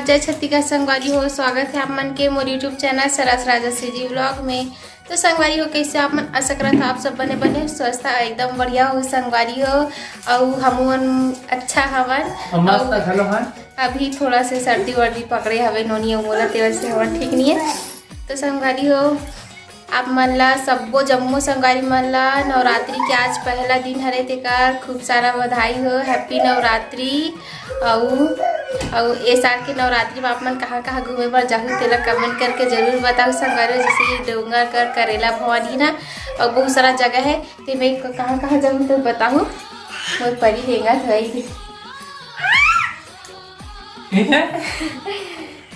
जय छत्तीसगढ़ संगवारी हो। स्वागत है आप मन के मोर यूट्यूब चैनल सरस राजश्री जी व्लॉग में। तो संगवारी हो कैसे आप मन आशा करत आप सब बने बने स्वस्थ एकदम बढ़िया हो संगवारी हो और हम अच्छा हवन। अभी थोड़ा से सर्दी वर्दी पकड़े हवे नोनी बोला तेवर से हवन ठीक नहीं है। तो संगवारी हो आप मन ला सब्बो जम्मो संगवारी मन ला नवरात्रि के आज पहला दिन हरे तेकर खूब सारा बधाई हो। हैप्पी नवरात्रि। और ए साल के नवरात्रि में आप मन कहाँ कहाँ घूमे बर जाहू तेला कमेंट करके जरूर बताओ संगवारी। जैसे ये डोंगरगढ़ करेला भवानी ना और बहुत सारा जगह है तो मैं कहाँ कहाँ जाऊँ तो बताऊँ। मोर परी हेंगा थी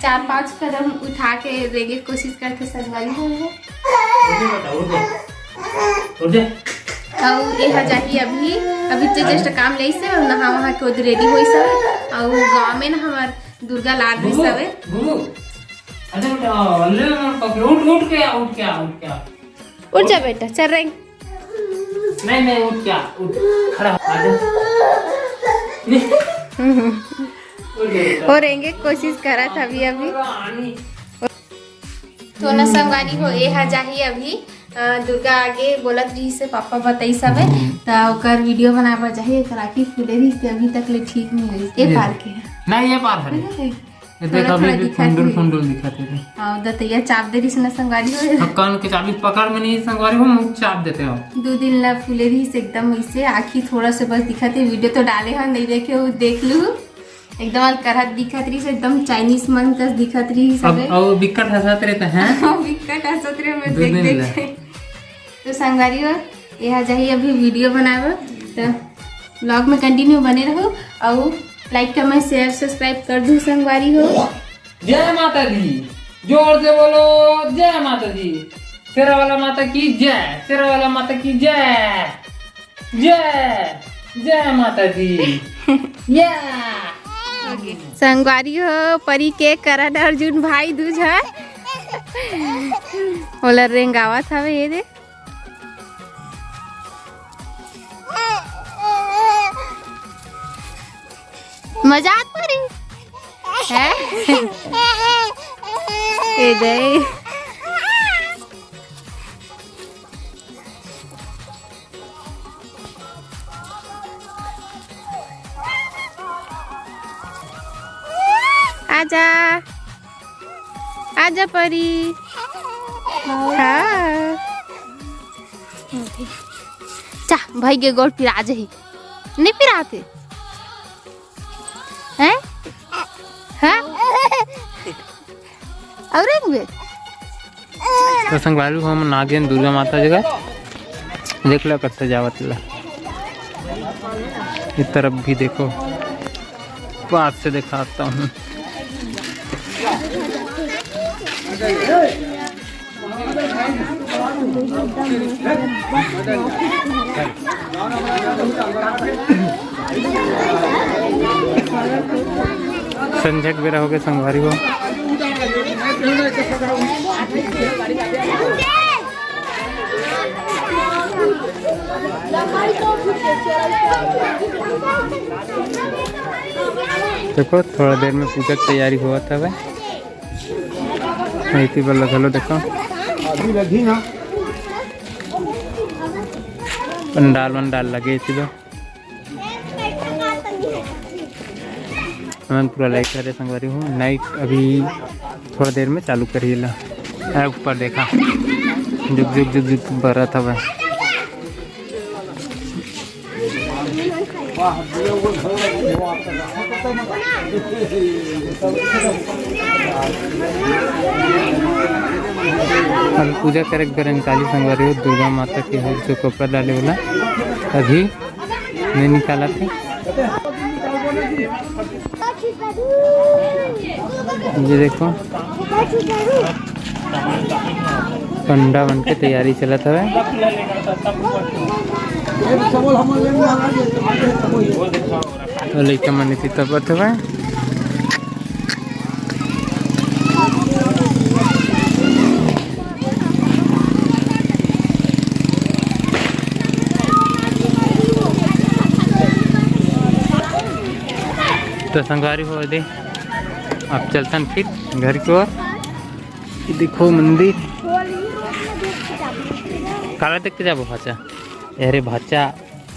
4-5 कदम उठा के रेंगे कोशिश करके संगवारी हो और यह जाही अभी तो जस्ट काम ले से और नहा वहा के उधर रेडी होई सब और गांव में ना हमार दुर्गा लाड रही सब उठ जा बेटा चल रही नहीं उठ खड़ा और रहेंगे कोशिश करा था अभी तो न संगवारी हो यह जाही अभी दुर्गा आगे बोलत रही से पापा बताई सब है तो वीडियो बनाए जाही राखी फूले रही से अभी तक ले ठीक नहीं हुई। ये पार के नहीं ये पार है ये देख अभी भी फुंडुल दिखाते थे। हां दतैया चाप दे रही से न संगवारी हो कान के चाबी पकड़ में नहीं संगवारी हो मुंह चाप देते हो 2 दिन ला फूले रही से एकदम ऐसे आखी थोड़ा से बस दिखाते। वीडियो तो डाले हैं नहीं देखे हो देख लू एकदम करहत दिखत रही से एकदम चाइनीज मन कस दिखत रही सब और विकट हंसत रहते हैं विकट हंसत रहे मैं देख तो संगवारी हो यह जाही अभी वीडियो बनावे तो व्लॉग में कंटिन्यू बने रहो और लाइक कमेंट शेयर सब्सक्राइब कर दो संगवारी हो। जय माता दी जोर से बोलो जय माता दी। शेरा वाला माता की जय शेरा वाला माता की जय जय जय माता दी या संगवारी हो परी के करण अर्जुन भाई दूज है ओला रेंगावत हवे ये दे मजाक परी है ए दे आजा आजा परी हाँ चा भाई के गोल पिरा जाही नहीं पिराते हैं हाँ और एक बे तो संगवारी हम नागेन दुर्गा माता जगह देख लो कैसे जावत ला इस तरफ भी देखो पास से दिखाता हूँ। संजक बेरा हो गए संगवारी हो देखो थोड़ा देर में पूजा की तैयारी हुआ था भाई इसी पर लगलो देखो पंडाल लगे इसी पर मैं पूरा लाइक करे संगवारी हूँ। नाइट अभी थोड़ा देर में चालू करिए ला ऊपर देखा जुग बरा था भाई और पूजा करे बेरा निकाली संगवारी हो दुर्गा माता के हो जो कपड़ा डाले वाला अभी नहीं निकाला थे। ये देखो पंडा बन के तैयारी चला था तो लड़का मन तब है तो संगवारी हो दे अब चलतन फिर घर की ओर। देखो मंदिर काला देखते जाबो भाचा, अरे भाचा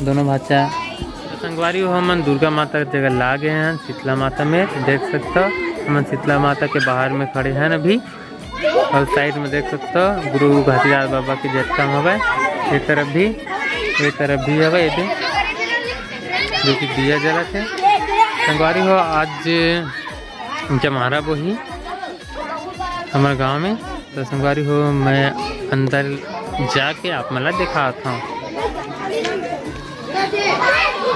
दोनों भाचा। तो संगवारी हो हमन दुर्गा माता की जगह ला गए हैं शीतला माता में। देख सकते हो हम शीतला माता के बाहर में खड़े हैं अभी, और साइड में देख सकते हो गुरु घाटीलाल बाबा की जट्टा हवे। ये तरफ भी हवे ये जो कि दिया जला थे। संगवारी हो आज जमारा बोही हमारे गांव में। तो संगवारी हो मैं अंदर जाके आप मला दिखाता हूँ।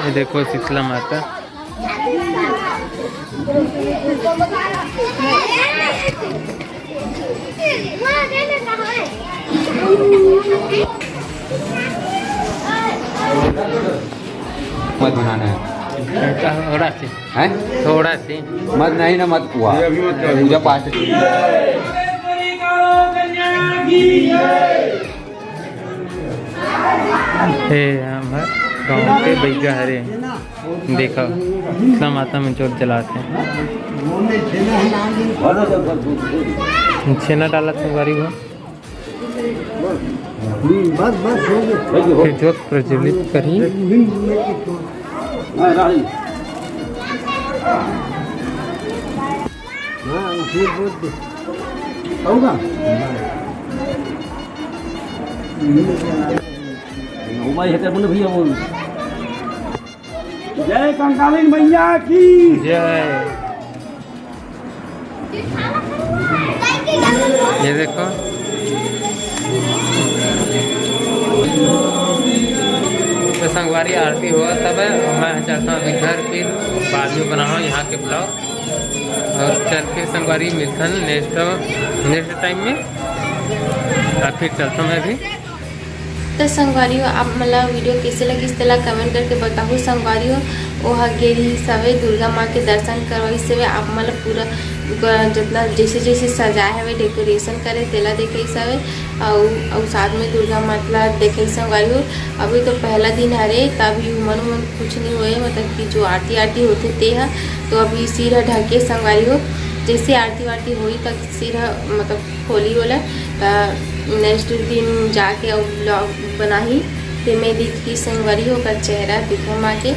ये देखो शीतला माता। मत बनाना है थोड़ा सी मत नहीं ना मत हुआ पूजा पाठ। गाँव के बैगा हरे देखा शीतला माता में जोत जलाते हैं। छेना डाला संगवारी हो, फिर जोत प्रज्वलित करी। भैया बोल जय कंकालीन मैया की जय। ये देखो तो संगवारी आरती हुआ तब मैं चाहता हूँ अभी घर फिर बाद में बनाऊँ यहाँ के ब्लॉग, और चल के संगवारी मिलता नेक्स्ट टाइम में। और फिर चलता हूँ मैं अभी। तो संगवारी हो आप मतलब वीडियो कैसे लगी इस तरह कमेंट करके बताओ। संगवारी हो वो गेरी सवे दुर्गा माँ के दर्शन करवाई से आप मतलब पूरा जितना जैसे जैसे सजाए हवे डेकोरेशन करे तेला देखे सवे और साथ में दुर्गा माता देखे संगवारी हो। अभी तो पहला दिन हरे तभी मन कुछ नहीं हुए, मतलब कि जो आरती होते ते है तो अभी सिर ढके संगवारी हो। जैसे आरती हुई तक सिर मतलब खोली होला नेक्स्ट दिन जाके और ब्लॉग बनाही ते में दिखी संगवारी हो का चेहरा दिखा माँ के।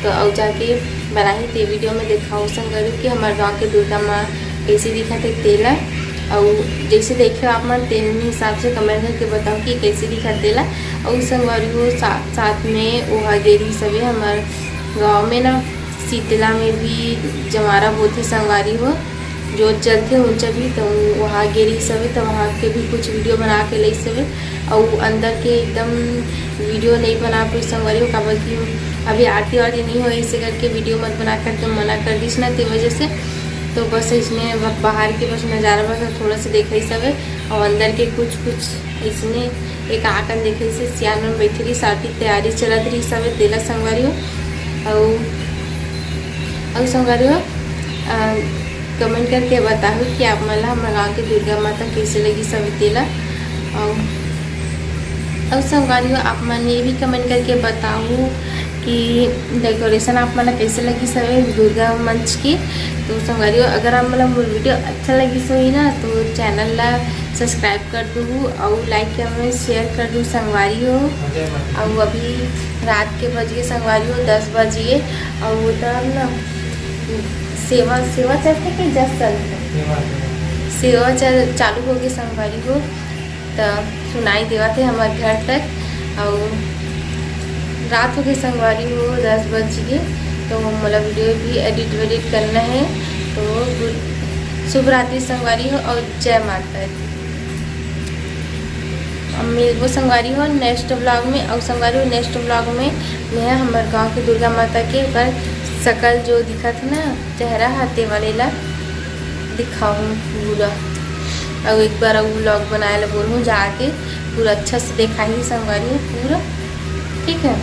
तो और जाके बनाही ते वीडियो में दिखाओ संगवारी कि हमारे गांव के दुर्गा माँ कैसे दिखा थे तेला। और जैसे देखे आप मन तेल हिसाब से कमेंट करके बताओ कि कैसे दिखा तेला। और संगवारी हो साथ में ओहा गेरी सभी हमारे गाँव में ना शीतला में भी जमारा बोथे संगवारी हो जो चलते ऊंचा भी। तो वहाँ गेरी सवे तो वहाँ के भी कुछ वीडियो बना के ले सवे। और अंदर के एकदम वीडियो नहीं बना पाई संगवारी हो काबर कि अभी आरती नहीं हो, ऐसे करके वीडियो मत बना कर तो मना कर दीस ना ते वजह से। तो बस इसमें बाहर के बस नज़ारा बस थोड़ा सा देखा ही सवे और अंदर के कुछ इसने एक आकर देखे से सियान में बैठी रही साथी तैयारी चलत रही सवे तेला संगवारी हो। और संगवारी हो कमेंट करके बताओ कि आप मतलब हमारे गाँव के दुर्गा माता कैसे लगी सभी तेला। और संगवारी हो आप मन ये भी कमेंट करके बताओ कि डेकोरेशन आप मतलब कैसे लगी सभी दुर्गा मंच की। तो संगवारी हो अगर आप मतलब वीडियो अच्छा लगी सही ना तो चैनल ला सब्सक्राइब कर दूँ और लाइक कमेंट शेयर कर दूँ संगवारी हो। और अभी रात के बजिए संगवारी हो 10 बजिए और वो तब ना सेवा चलते कि जस्ट चलते सेवा चालू हो गई संगवारी हो। तो सुनाई देवा थे हमारे घर तक और रात हो गई संगवारी हो 10 बज गए। तो मतलब वीडियो भी एडिट करना है। तो शुभ रात्रि संगवारी हो और जय माता दी। मिलबो संगवारी हो नेक्स्ट ब्लॉग में। और संगवारी हो नेक्स्ट ब्लॉग में मैं हमारे गांव के दुर्गा माता के पर सकल जो दिखा था ना चेहरा हाथे वाले ला दिखाऊँ पूरा। और एक बार वो व्लॉग बनाए ला बोलूँ जाके पूरा अच्छा से देखा ही संगवारी पूरा ठीक है।